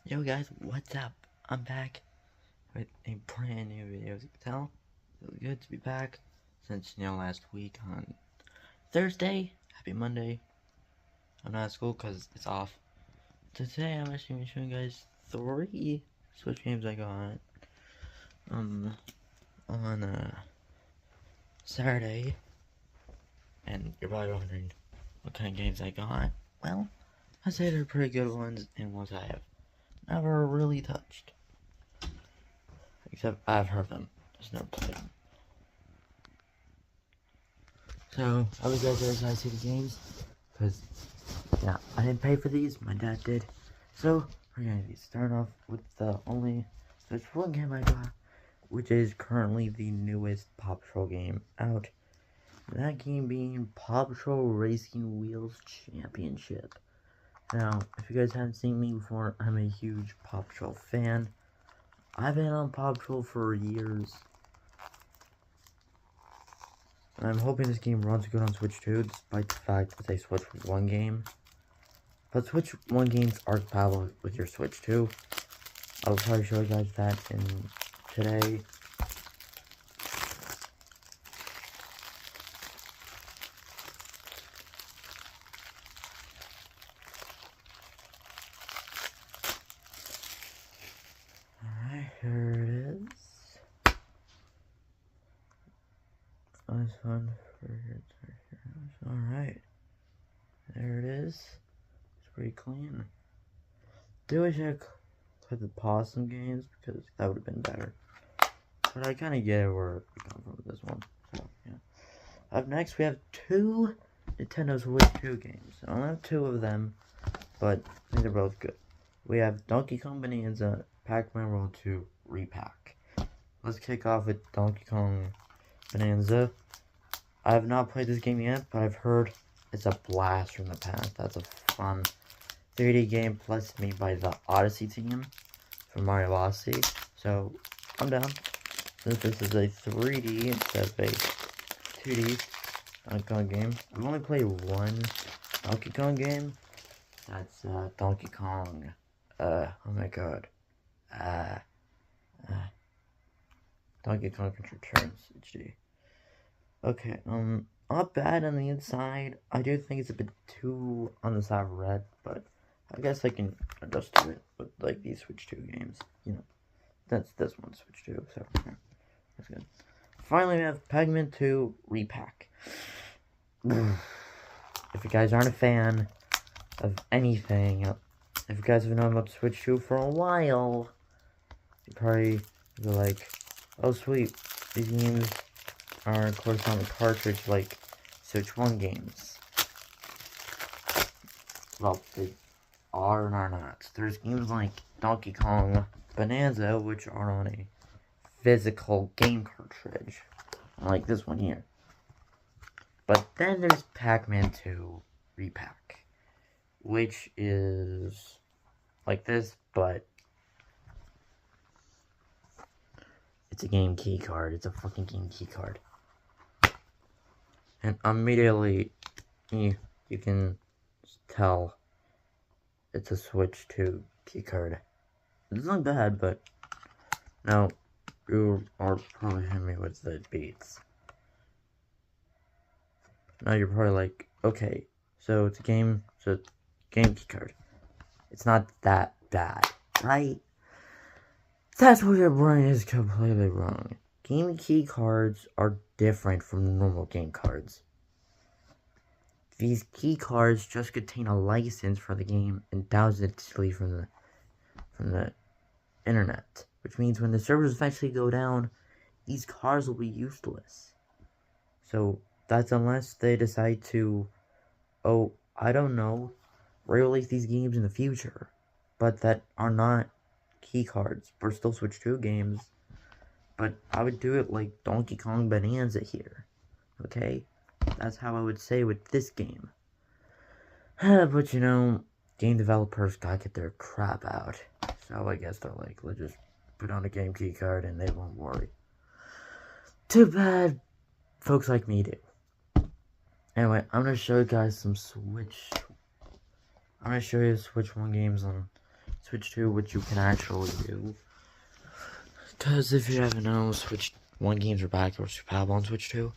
Yo guys, what's up? I'm back with a brand new video. As you can tell, it's good to be back since last week on Thursday. Happy Monday. I'm not at school because it's off. Today I'm actually going to show you guys 3 Switch games I got on Saturday. And you're probably wondering what kind of games I got. Well, I'd say they're pretty good ones and ones I have never really touched. Except I've heard them, just never played them. So, I was guys very excited to see the games, because, yeah, I didn't pay for these, my dad did. So, we're going to be starting off with the only Switch one game I got, which is currently the newest Paw Patrol game out. That game being Paw Patrol Racing Wheels Championship. Now, if you guys haven't seen me before, I'm a huge Paw Patrol fan. I've been on Paw Patrol for years. And I'm hoping this game runs good on Switch 2, despite the fact that they Switch 1 game. But Switch 1 games are compatible with your Switch 2. I'll probably show you guys that in today. Alright, here it is. Nice one. Alright. There it is. It's pretty clean. Do wish I could the Possum games because that would have been better. But I kind of get where we come from with this one. So, yeah. Up next, we have 2 Nintendo Switch 2 games. I only have 2 of them, but I think they're both good. We have Donkey Kong Bonanza, Pac-Man World 2 Repack. Let's kick off with Donkey Kong Bonanza. I have not played this game yet, but I've heard it's a blast from the past. That's a fun 3D game plus made by the Odyssey team from Mario Odyssey. So, I'm down. Since this is a 3D instead of a 2D Donkey Kong game. I've only played one Donkey Kong game. That's Donkey Kong. Oh my god. Donkey Kong Returns HD. Okay, not bad on the inside. I do think it's a bit too on the side of red, but I guess I can adjust to it with like these Switch 2 games. You know, that's this one Switch 2, so yeah, that's good. Finally, we have Pac-Man 2 Repack. If you guys aren't a fan of anything, if you guys have known about Switch 2 for a while, you probably be like, oh sweet, these games are of course on the cartridge like Switch 1 games. Well, they are and are not. There's games like Donkey Kong Bonanza, which are on a physical game cartridge, like this one here. But then there's Pac-Man 2 Repack, which is like this, but it's a game key card. It's a fucking game key card. And immediately, you can tell it's a Switch 2 key card. It's not bad, but now you are probably hitting me with the beats. Now you're probably like, okay, so it's a game key card. It's not that bad, right? That's where your brain is completely wrong. Game key cards are different from normal game cards. These key cards just contain a license for the game and download it digitally from the internet, which means when the servers eventually go down, these cards will be useless. So that's unless they decide to, oh, I don't know, re-release these games in the future, but that are not key cards. We're still Switch 2 games, but I would do it like Donkey Kong Bonanza here, okay? That's how I would say with this game. But you know, game developers gotta get their crap out. So I guess they're like, let's just put on a game key card and they won't worry. Too bad folks like me do. Anyway, I'm gonna show you guys some Switch 1 games on Switch 2, which you can actually do. Because if you haven't known, Switch 1 games are backwards compatible on Switch 2.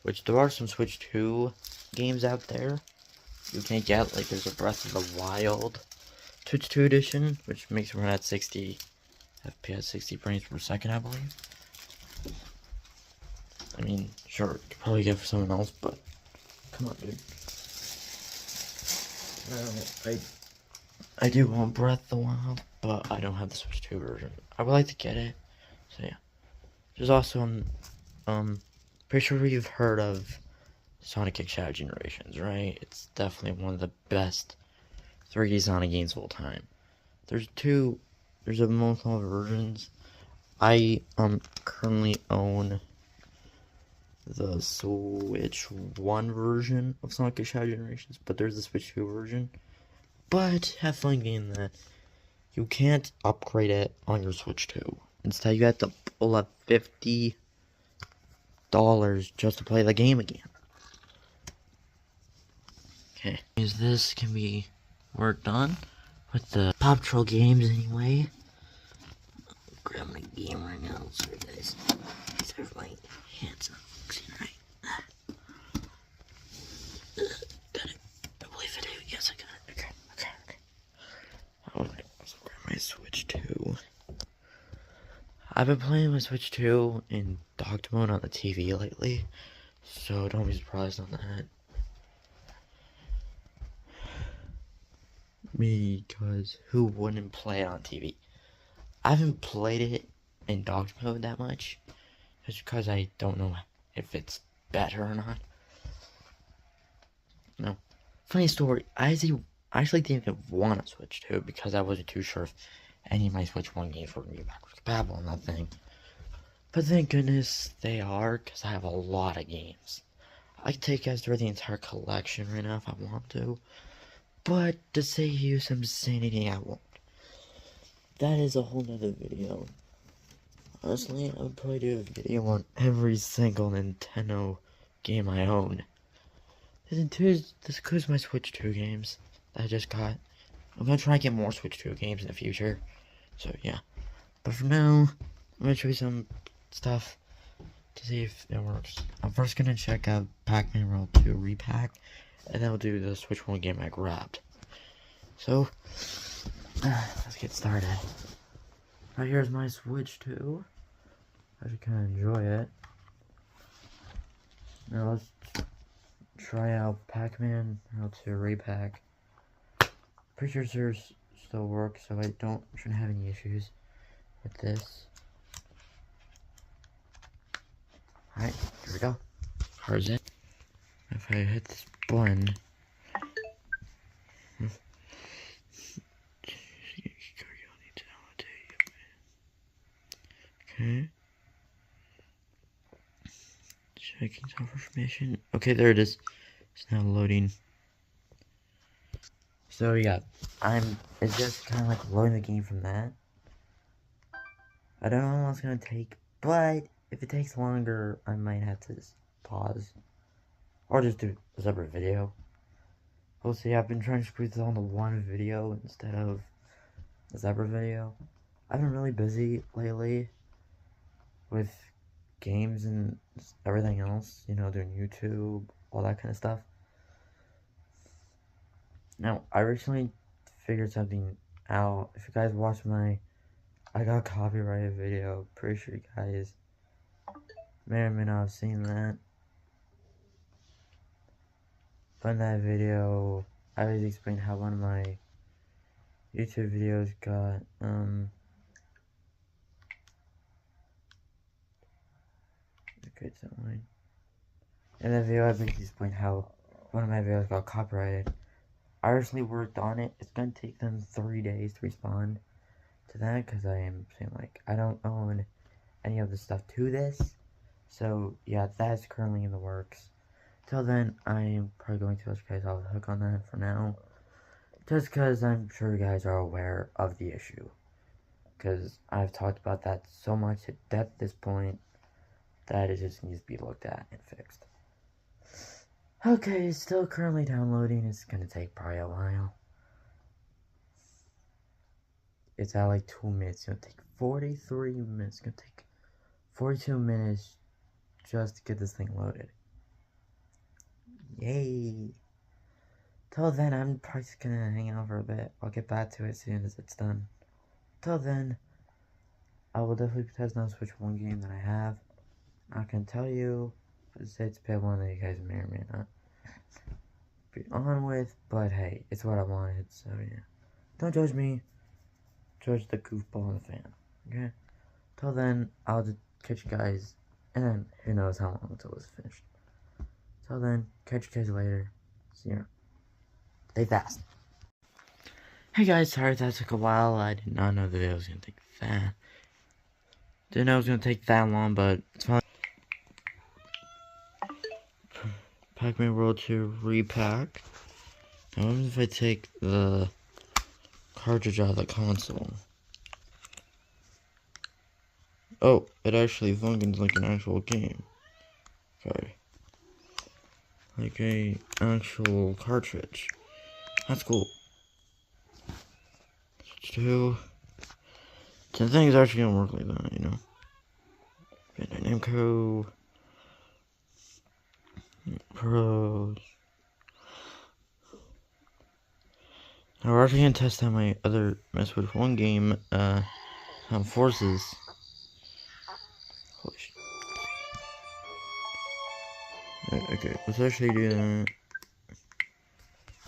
Which there are some Switch 2 games out there you can't get, like there's a Breath of the Wild Switch 2 edition, which makes it run at 60 FPS, 60 frames per second, I believe. I mean, sure, you could probably get it for someone else, but come on, dude. I do want Breath of the Wild, but I don't have the Switch 2 version. I would like to get it, so yeah. There's also, pretty sure you've heard of Sonic X Shadow Generations, right? It's definitely one of the best 3D Sonic games of all time. There's a multiple versions. I currently own the Switch 1 version of Sonic X Shadow Generations, but there's the Switch 2 version. But have fun getting that. You can't upgrade it on your Switch 2. Instead, you have to pull up $50 just to play the game again. Okay, this can be worked on with the Paw Patrol games anyway. Grab my game right now. Sorry guys. Sorry for my hands up. Right. Got it. I believe I do. Yes, I got it. Okay. Alright, so grab my Switch 2. I've been playing my Switch 2 in docked mode on the TV lately, so don't be surprised on that. Because who wouldn't play it on TV? I haven't played it in docked mode that much, just because I don't know if it's better or not. No. Funny story, I actually didn't want to Switch 2 because I wasn't too sure if any of my Switch 1 games were going to be backwards compatible on that thing. But thank goodness they are, because I have a lot of games. I could take you guys through the entire collection right now if I want to. But to save you some sanity, I won't. That is a whole nother video. Honestly, I would probably do a video on every single Nintendo game I own. This includes my Switch 2 games that I just got. I'm gonna try and get more Switch 2 games in the future. So yeah. But for now, I'm gonna show you some stuff to see if it works. I'm first gonna check out Pac-Man World 2 Repack, and then we'll do the Switch 1 game I grabbed. So, let's get started. Right here's my Switch 2. I should kind of enjoy it. Now let's try out Pac-Man World 2 Repack. Pretty sure yours still works, so I shouldn't have any issues with this. Alright, here we go. Cards in. If I hit this button, okay. Checking software information. Okay, there it is. It's now loading. So yeah, it's just kind of like loading the game from that. I don't know how long it's gonna take, but if it takes longer, I might have to just pause. Or just do a separate video. We'll see, I've been trying to squeeze this onto one video instead of a separate video. I've been really busy lately with games and everything else, you know, doing YouTube, all that kind of stuff. Now, I recently figured something out. If you guys watch I got copyrighted video, pretty sure you guys may or may not have seen that. But in that video, I always explained how one of my YouTube videos got, okay, it's that line. In that video, I basically explained how one of my videos got copyrighted. I actually worked on it. It's gonna take them 3 days to respond to that, because I am saying, like, I don't own any of the stuff to this. So, yeah, that's currently in the works. Till then, I am probably going to let you guys off the hook on that for now. Just because I'm sure you guys are aware of the issue. Because I've talked about that so much to depth at this point that it just needs to be looked at and fixed. Okay, it's still currently downloading. It's gonna take probably a while. it's at like 2 minutes. It's gonna take 43 minutes. It's gonna take 42 minutes just to get this thing loaded. Yay! Till then, I'm probably just gonna hang out for a bit. I'll get back to it as soon as it's done. Till then, I will definitely be testing on Switch one game that I have. I can tell you, it's been one that you guys may or may not be on with, but hey, it's what I wanted, so yeah. Don't judge me, judge the goofball in the fan, okay? Till then, I'll just catch you guys, and then who knows how long until it's finished. Till then, catch you guys later. See ya. Stay fast. Hey guys, sorry that took a while. I did not know the video was gonna take that. Didn't know it was gonna take that long, but it's fine. Pac-Man World 2 repack. Now, what if I take the cartridge out of the console? Oh, it actually functions like an actual game. Sorry. Like a actual cartridge. That's cool. Switch to... The thing's actually gonna work like that, you know. Bandai Namco. Pros. Now we're actually gonna test out my other Switch 1 game, Forces. Holy shit. Okay, let's actually do that.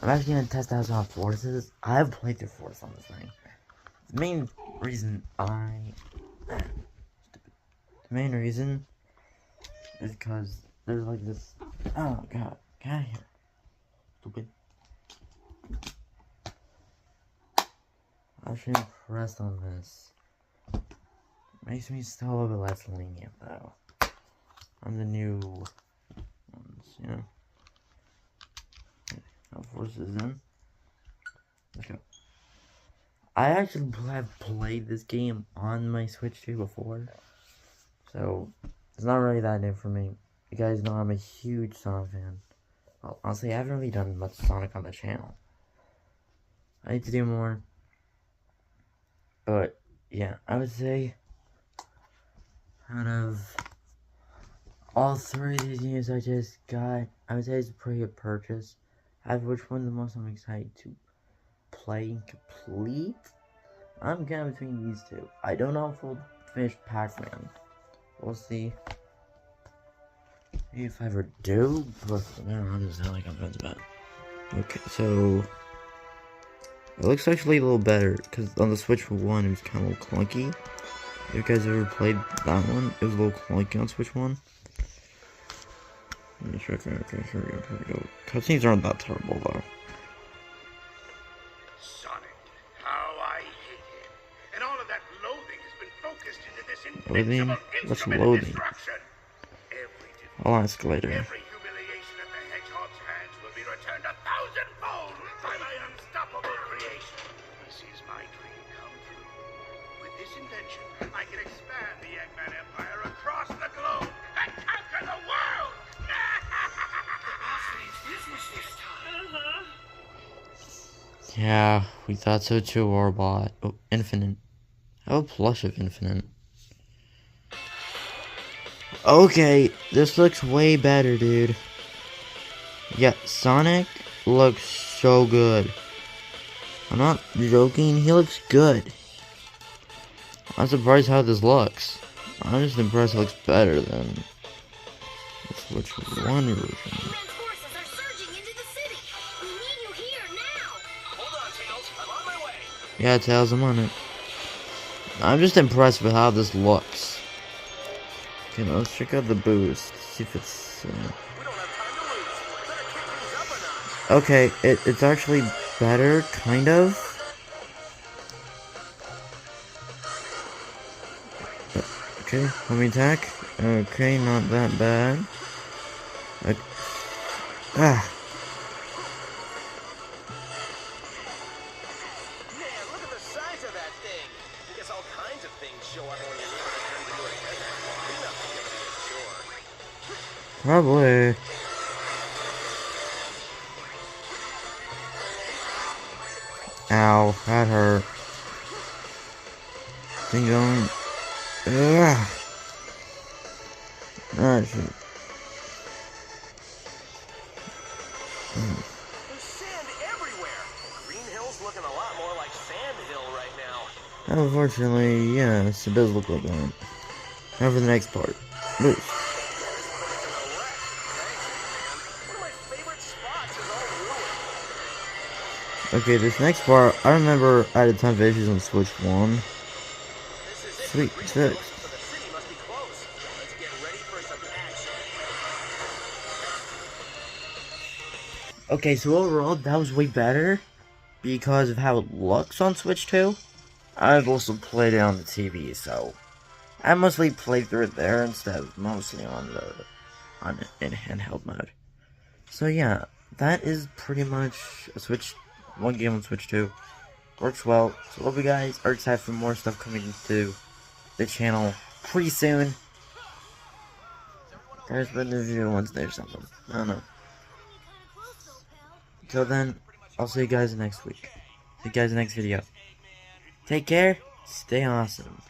I'm actually gonna test out some Forces. I've played through Force on this thing. The main reason is because there's like this. Oh god, get out of here, stupid. I'm actually impressed on this. Makes me still a little bit less lenient though. I'm the new ones, you know. Now Forces in. Let's go. I actually have played this game on my Switch 2 before, so it's not really that new for me. You guys know I'm a huge Sonic fan. Well, honestly, I haven't really done much Sonic on the channel. I need to do more. But, yeah, I would say, out of all three of these games I just got, I would say it's a pretty good purchase. Out of which one the most I'm excited to play and complete? I'm kind of between these two. I don't know if we'll finish Pac-Man. We'll see. Maybe if I ever do, but I'm just not like I'm friends about. Okay, so it looks actually a little better because on the Switch 1 it was kind of clunky. If you guys ever played that one, it was a little clunky on Switch 1. Let me check. Okay, here we go. Cutscenes aren't that terrible though. Sonic, how I hate him. And all of that loathing has been focused into this Loathing? invincible What's instrument of loathing? destruction. I'll ask later. Every humiliation at the Hedgehog's hands will be returned 1,000-fold by my unstoppable creation. This is my dream come true. With this invention, I can expand the Eggman Empire across the globe and conquer the world! Yeah, we thought so too, Warbot. Oh, Infinite. I have a plush of Infinite. Okay, this looks way better, dude. Yeah, Sonic looks so good. I'm not joking, he looks good. I'm surprised how this looks. I'm just impressed it looks better than the Switch 1 version. Yeah, Tails, I'm on it. I'm just impressed with how this looks. Okay, now let's check out the boost. See if it's. Okay, it's actually better, kind of. Okay, let me attack. Okay, not that bad. Ah. Probably. Ow, that hurt. thing going. Ugh. Ah, shit. There's sand everywhere. Green Hill's looking a lot more like Sand Hill right now. Unfortunately, yes, it does look like that. Now for the next part. Boost. One of my favorite spots is all ruined. Okay, this next part, I remember I had a ton of issues on Switch 1. This is it. Sweet, Green fixed. Hills, so the city must be close. Let's get ready for some action. Okay, so overall, that was way better because of how it looks on Switch 2. I've also played it on the TV, so I mostly played through it there instead of mostly in handheld mode. So yeah, that is pretty much a Switch 1 game on Switch 2. Works well. So hope you guys are excited for more stuff coming to the channel pretty soon. There's been a video once there's something. I don't know. Till then, I'll see you guys next week. See you guys in the next video. Take care. Stay awesome.